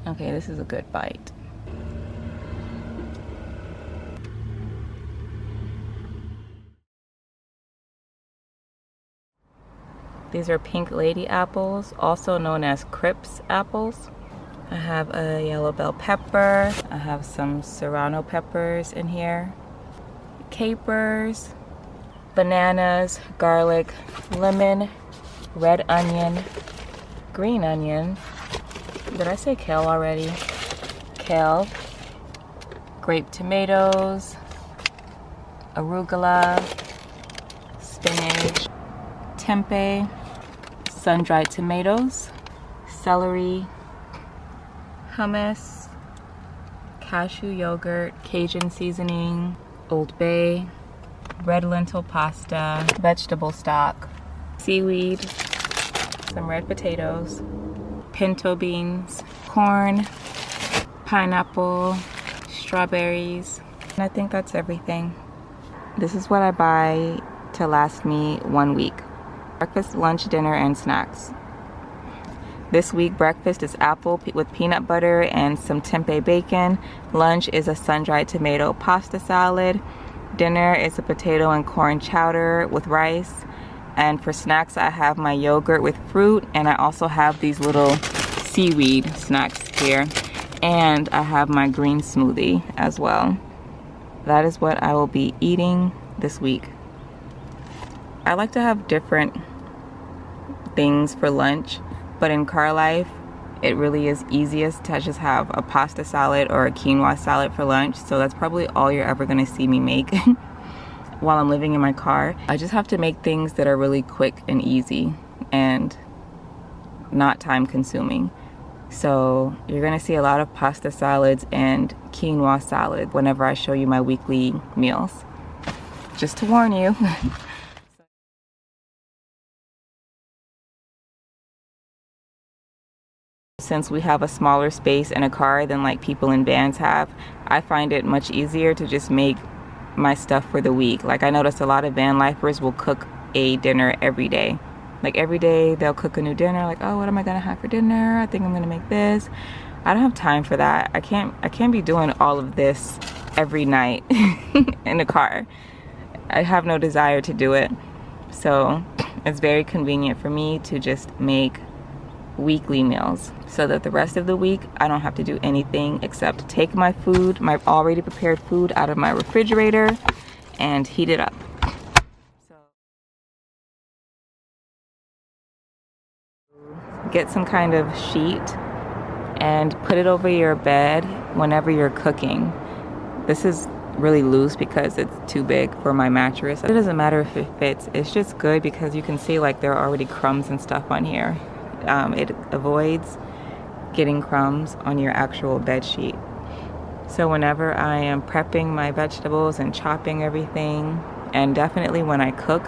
Okay, this is a good bite. These are pink lady apples, also known as Crips apples. I have a yellow bell pepper. I have some serrano peppers in here. Capers, bananas, garlic, lemon, red onion, green onion. Did I say kale already? Kale, grape tomatoes, arugula, spinach, tempeh, sun-dried tomatoes, celery, hummus, cashew yogurt, Cajun seasoning, Old Bay, red lentil pasta, vegetable stock, seaweed, some red potatoes, pinto beans, corn, pineapple, strawberries, and I think that's everything. This is what I buy to last me 1 week. Breakfast, lunch, dinner, and snacks. This week, breakfast is apple with peanut butter and some tempeh bacon. Lunch is a sun-dried tomato pasta salad. Dinner is a potato and corn chowder with rice. And for snacks, I have my yogurt with fruit, and I also have these little seaweed snacks here. And I have my green smoothie as well. That is what I will be eating this week. I like to have different things for lunch, but in car life, it really is easiest to just have a pasta salad or a quinoa salad for lunch. So that's probably all you're ever gonna see me make while I'm living in my car. I just have to make things that are really quick and easy and not time consuming. So you're gonna see a lot of pasta salads and quinoa salad whenever I show you my weekly meals. Just to warn you. Since we have a smaller space in a car than like people in vans have, I find it much easier to just make my stuff for the week. Like I notice a lot of van lifers will cook a dinner every day. Like every day they'll cook a new dinner, like, oh, what am I gonna have for dinner? I think I'm gonna make this. I don't have time for that. I can't be doing all of this every night in the car. I have no desire to do it. So it's very convenient for me to just make weekly meals so that the rest of the week I don't have to do anything except take my food, my already prepared food, out of my refrigerator and heat it up. So get some kind of sheet and put it over your bed whenever you're cooking. This is really loose because it's too big for my mattress. It doesn't matter if it fits, it's just good because you can see like there are already crumbs and stuff on here. It avoids getting crumbs on your actual bed sheet. So whenever I am prepping my vegetables and chopping everything, and definitely when I cook,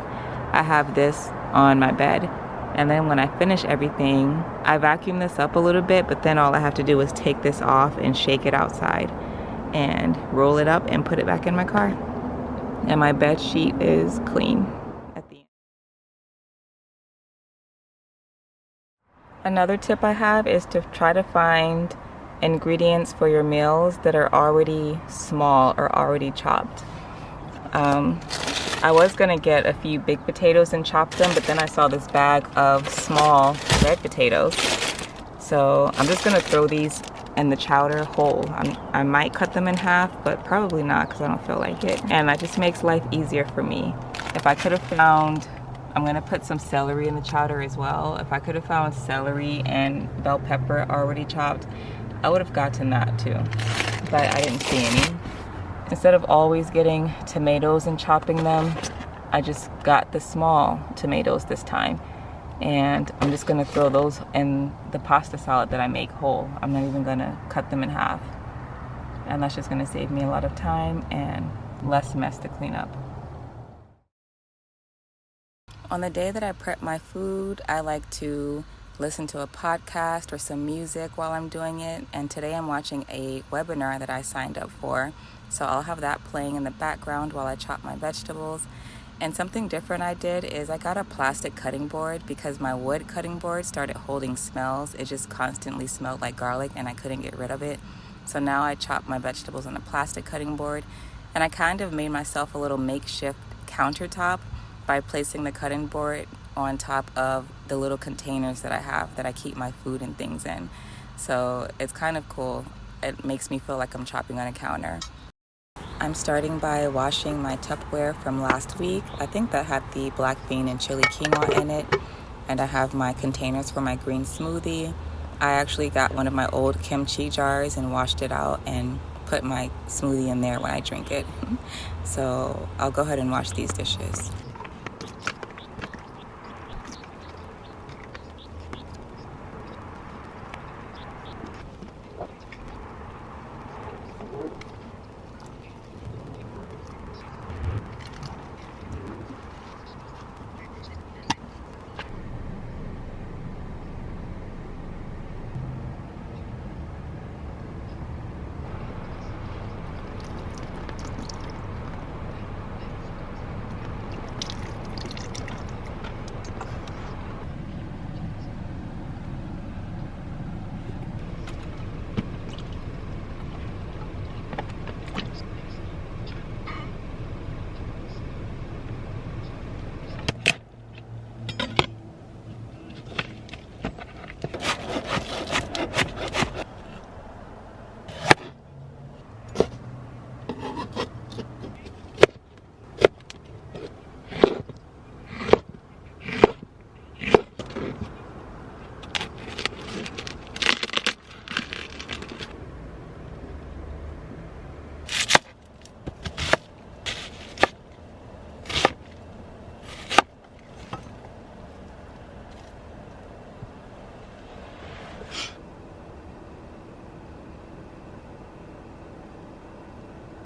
I have this on my bed. And then when I finish everything, I vacuum this up a little bit, but then all I have to do is take this off and shake it outside and roll it up and put it back in my car. And my bed sheet is clean. Another tip I have is to try to find ingredients for your meals that are already small or already chopped. I was gonna get a few big potatoes and chop them, but then I saw this bag of small red potatoes. So I'm just gonna throw these in the chowder whole. I might cut them in half, but probably not because I don't feel like it. And that just makes life easier for me. If I could have found, I'm gonna put some celery in the chowder as well. If I could have found celery and bell pepper already chopped, I would have gotten that too, but I didn't see any. Instead of always getting tomatoes and chopping them, I just got the small tomatoes this time. And I'm just gonna throw those in the pasta salad that I make whole. I'm not even gonna cut them in half. And that's just gonna save me a lot of time and less mess to clean up. On the day that I prep my food, I like to listen to a podcast or some music while I'm doing it. And today I'm watching a webinar that I signed up for. So I'll have that playing in the background while I chop my vegetables. And something different I did is I got a plastic cutting board because my wood cutting board started holding smells. It just constantly smelled like garlic and I couldn't get rid of it. So now I chop my vegetables on a plastic cutting board, and I kind of made myself a little makeshift countertop by placing the cutting board on top of the little containers that I have that I keep my food and things in. So it's kind of cool. It makes me feel like I'm chopping on a counter. I'm starting by washing my Tupperware from last week. I think that had the black bean and chili quinoa in it. And I have my containers for my green smoothie. I actually got one of my old kimchi jars and washed it out and put my smoothie in there when I drink it. So I'll go ahead and wash these dishes.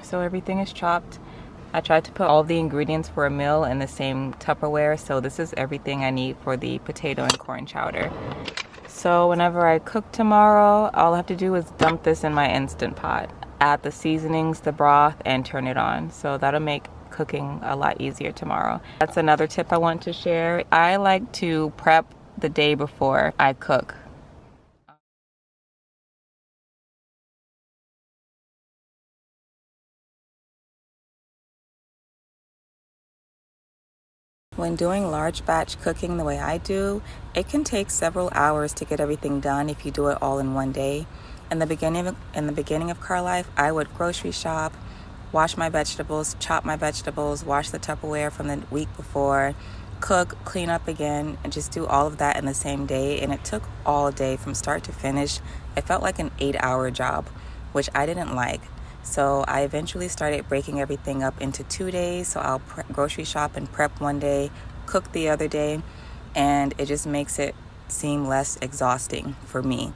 So everything is chopped. I tried to put all the ingredients for a meal in the same Tupperware, so this is everything I need for the potato and corn chowder. So whenever I cook tomorrow, all I have to do is dump this in my Instant Pot, add the seasonings, the broth, and turn it on. So that'll make cooking a lot easier tomorrow. That's another tip I want to share. I like to prep the day before I cook. When doing large batch cooking the way I do, it can take several hours to get everything done if you do it all in one day. In the beginning of car life, I would grocery shop, wash my vegetables, chop my vegetables, wash the Tupperware from the week before, cook, clean up again, and just do all of that in the same day. And it took all day from start to finish. It felt like an 8-hour job, which I didn't like. So I eventually started breaking everything up into 2 days. So I'll grocery shop and prep one day, cook the other day, and it just makes it seem less exhausting for me.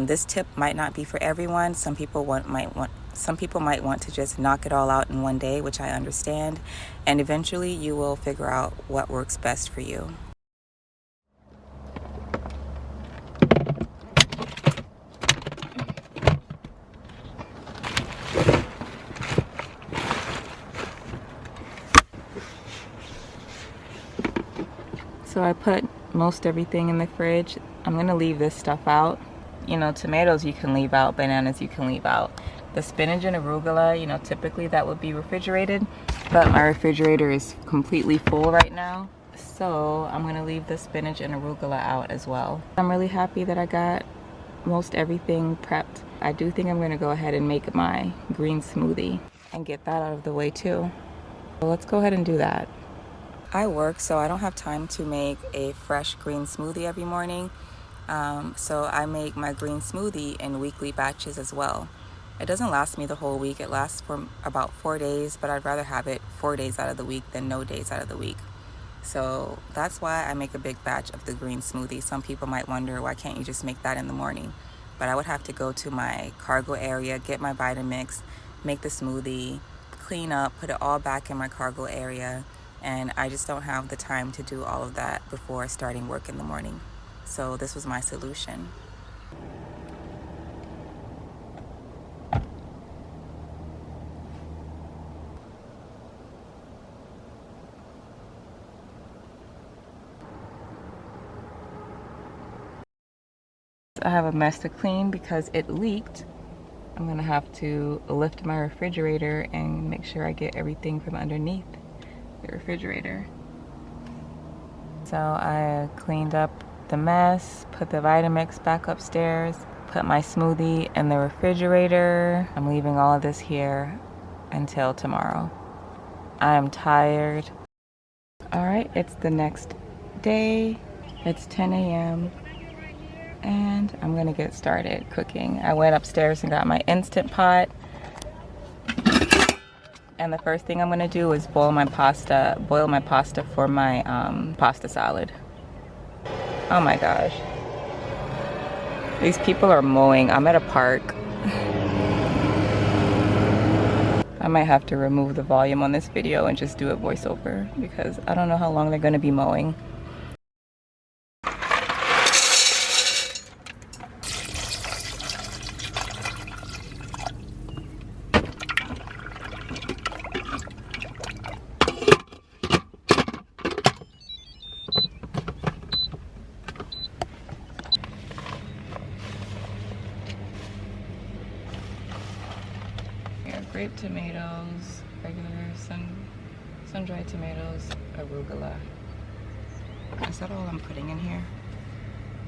This tip might not be for everyone. Some people might want to just knock it all out in one day, which I understand. And eventually you will figure out what works best for you. So I put most everything in the fridge. I'm gonna leave this stuff out. You know, tomatoes you can leave out, bananas you can leave out. The spinach and arugula, you know, typically that would be refrigerated, but my refrigerator is completely full right now. So I'm gonna leave the spinach and arugula out as well. I'm really happy that I got most everything prepped. I do think I'm gonna go ahead and make my green smoothie and get that out of the way too. So let's go ahead and do that. I work, so I don't have time to make a fresh green smoothie every morning. So I make my green smoothie in weekly batches as well. It doesn't last me the whole week. It lasts for about 4 days, but I'd rather have it 4 days out of the week than no days out of the week. So that's why I make a big batch of the green smoothie. Some people might wonder, why can't you just make that in the morning? But I would have to go to my cargo area, get my Vitamix, make the smoothie, clean up, put it all back in my cargo area. And I just don't have the time to do all of that before starting work in the morning. So this was my solution. I have a mess to clean because it leaked. I'm gonna have to lift my refrigerator and make sure I get everything from underneath the refrigerator. So I cleaned up the mess, put the Vitamix back upstairs, put my smoothie in the refrigerator. I'm leaving all of this here until tomorrow. I am tired. All right, it's the next day. It's 10 a.m. and I'm gonna get started cooking. I went upstairs and got my Instant Pot. And the first thing I'm gonna do is boil my pasta for my pasta salad. Oh my gosh. These people are mowing. I'm at a park. I might have to remove the volume on this video and just do a voiceover because I don't know how long they're gonna be mowing. Grape tomatoes, regular, sun-dried tomatoes, arugula. Is that all I'm putting in here?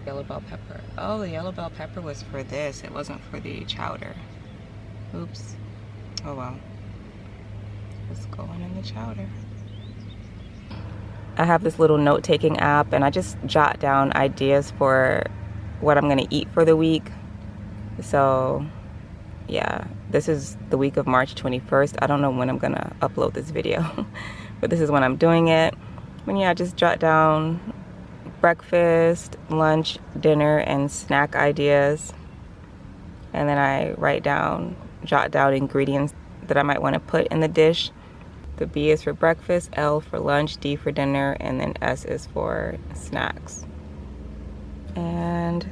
Yellow bell pepper. Oh, the yellow bell pepper was for this. It wasn't for the chowder. Oops. Oh well. It's going in the chowder. I have this little note-taking app and I just jot down ideas for what I'm gonna eat for the week. So yeah, this is the week of March 21st. I don't know when I'm gonna upload this video, but this is when I'm doing it. And yeah, I just jot down breakfast, lunch, dinner, and snack ideas. And then I jot down ingredients that I might wanna put in the dish. The B is for breakfast, L for lunch, D for dinner, and then S is for snacks. And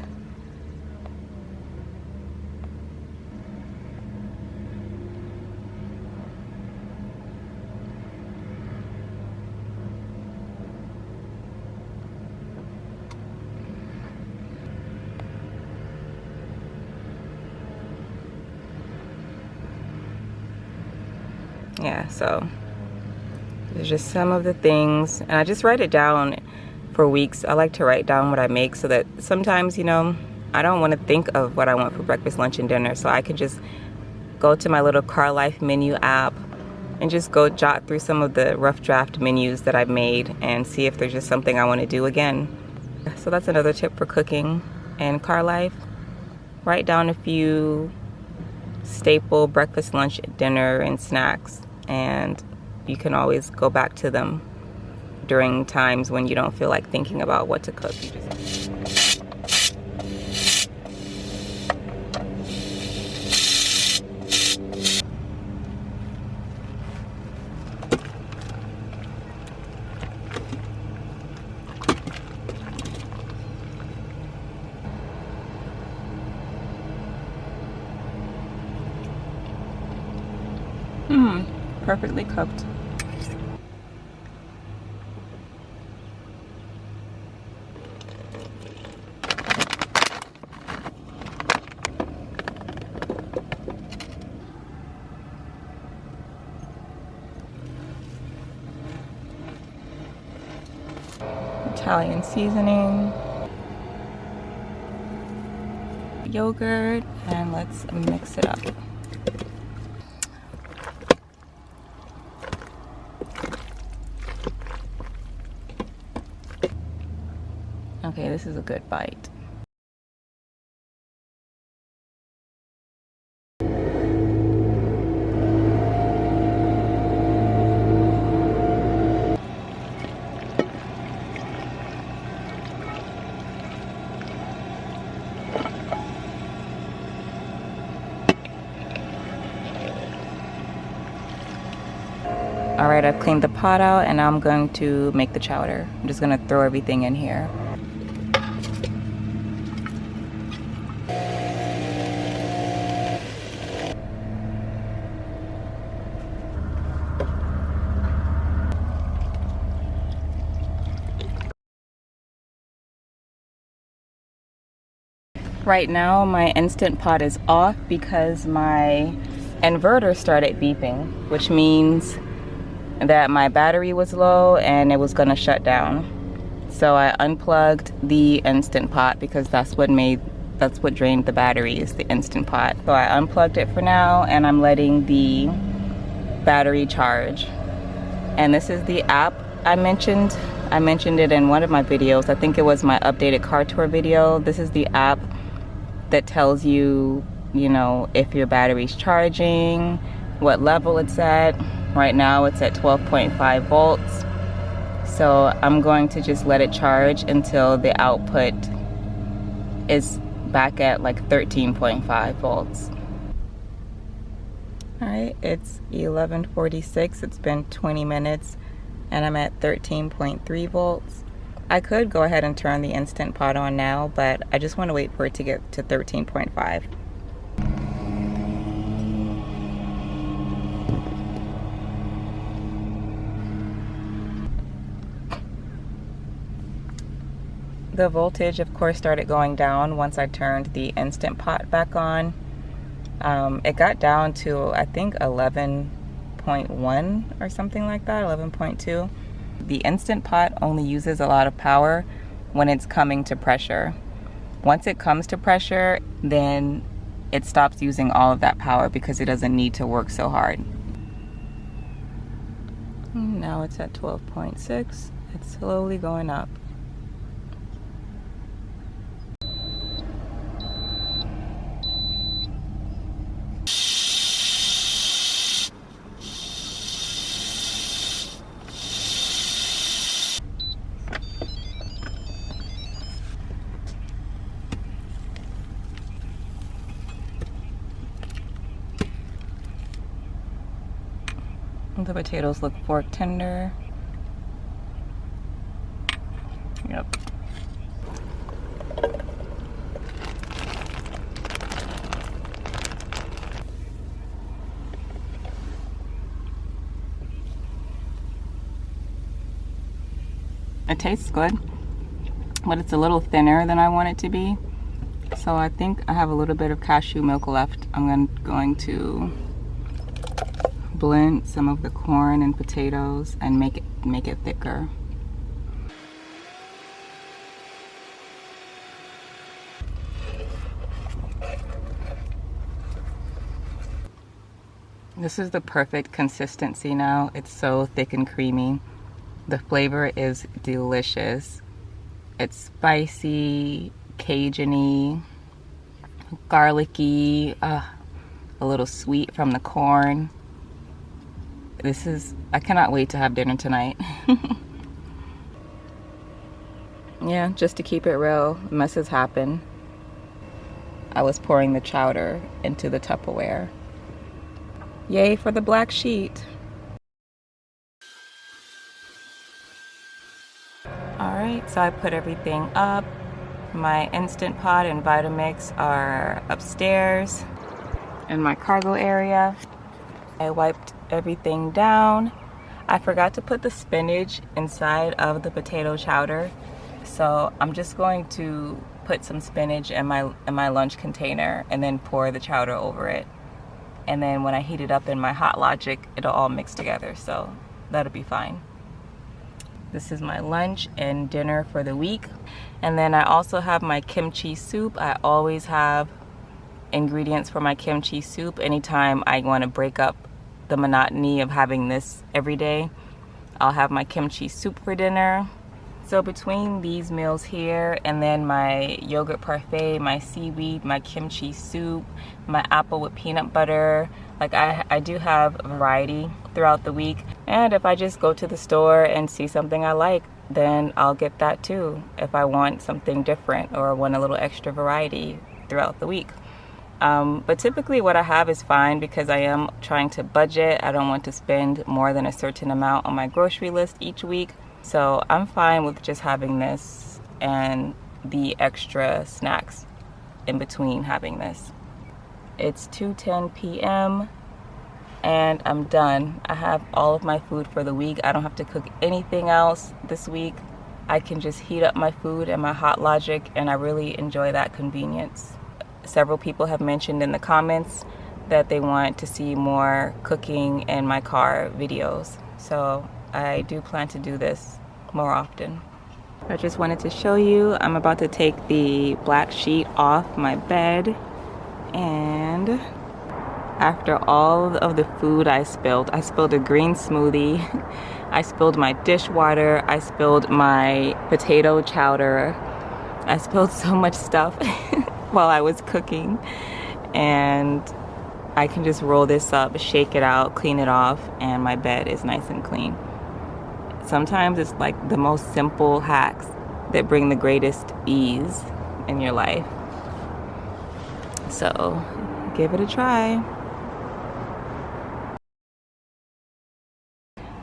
yeah, so there's just some of the things, and I just write it down for weeks. I like to write down what I make so that sometimes, you know, I don't want to think of what I want for breakfast, lunch, and dinner, so I can just go to my little Car Life menu app and just go jot through some of the rough draft menus that I've made and see if there's just something I want to do again. So that's another tip for cooking and Car Life. Write down a few staple breakfast, lunch, dinner, and snacks, and you can always go back to them during times when you don't feel like thinking about what to cook. You just perfectly cooked. Italian seasoning, yogurt, and let's mix it up. Okay, this is a good bite. All right, I've cleaned the pot out and now I'm going to make the chowder. I'm just gonna throw everything in here. Right now my Instant Pot is off because my inverter started beeping, which means that my battery was low and it was gonna shut down. So I unplugged the Instant Pot because that's what drained the battery, is the Instant Pot. So I unplugged it for now and I'm letting the battery charge. And this is the app I mentioned. I mentioned it in one of my videos. I think it was my updated car tour video. This is the app that tells you, you know, if your battery's charging, what level it's at. Right now it's at 12.5 volts. So I'm going to just let it charge until the output is back at like 13.5 volts. All right, it's 11:46. It's been 20 minutes and I'm at 13.3 volts. I could go ahead and turn the Instant Pot on now, but I just want to wait for it to get to 13.5. The voltage, of course, started going down once I turned the Instant Pot back on. It got down to, I think, 11.1 or something like that, 11.2. The Instant Pot only uses a lot of power when it's coming to pressure. Once it comes to pressure, then it stops using all of that power because it doesn't need to work so hard. Now it's at 12.6. It's slowly going up. The potatoes look fork tender. Yep. It tastes good, but it's a little thinner than I want it to be. So I think I have a little bit of cashew milk left. I'm going to blend some of the corn and potatoes and make it thicker. This is the perfect consistency now. It's so thick and creamy. The flavor is delicious. It's spicy, Cajun-y, garlicky, a little sweet from the corn. I cannot wait to have dinner tonight. Yeah, just to keep it real, messes happen. I was pouring the chowder into the Tupperware. Yay for the black sheet. Alright, so I put everything up. My Instant Pot and Vitamix are upstairs in my cargo area. I wiped everything down. I forgot to put the spinach inside of the potato chowder, so I'm just going to put some spinach in my lunch container and then pour the chowder over it. And then when I heat it up in my Hot Logic, it'll all mix together, so that'll be fine. This is my lunch and dinner for the week. And then I also have my kimchi soup. I always have ingredients for my kimchi soup anytime I want to break up the monotony of having this every day. I'll have my kimchi soup for dinner. So between these meals here and then my yogurt parfait, my seaweed, my kimchi soup, my apple with peanut butter, like I do have variety throughout the week. And if I just go to the store and see something I like, then I'll get that too if I want something different or want a little extra variety throughout the week. But typically what I have is fine because I am trying to budget. I don't want to spend more than a certain amount on my grocery list each week. So I'm fine with just having this and the extra snacks in between having this. It's 2:10 p.m. and I'm done. I have all of my food for the week. I don't have to cook anything else this week. I can just heat up my food in my Hot Logic and I really enjoy that convenience. several people have mentioned in the comments that they want to see more cooking in my car videos. So I do plan to do this more often. I just wanted to show you, I'm about to take the black sheet off my bed, and after all of the food I spilled a green smoothie, I spilled my dishwater, I spilled my potato chowder, I spilled so much stuff while I was cooking, and I can just roll this up, shake it out, clean it off, and my bed is nice and clean. Sometimes it's like the most simple hacks that bring the greatest ease in your life. So give it a try.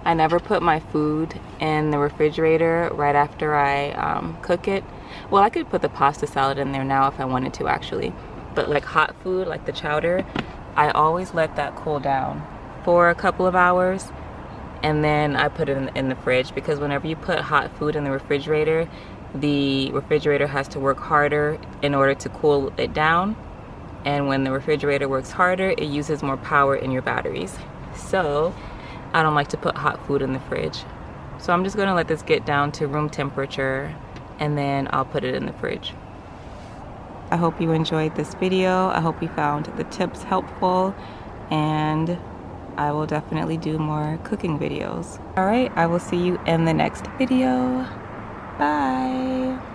I never put my food in the refrigerator right after I cook it. Well, I could put the pasta salad in there now if I wanted to, actually. But like hot food, like the chowder, I always let that cool down for a couple of hours, and then I put it in the fridge, because whenever you put hot food in the refrigerator has to work harder in order to cool it down. And when the refrigerator works harder, it uses more power in your batteries. So I don't like to put hot food in the fridge. So I'm just gonna let this get down to room temperature, and then I'll put it in the fridge. I hope you enjoyed this video. I hope you found the tips helpful, and I will definitely do more cooking videos. All right, I will see you in the next video. Bye.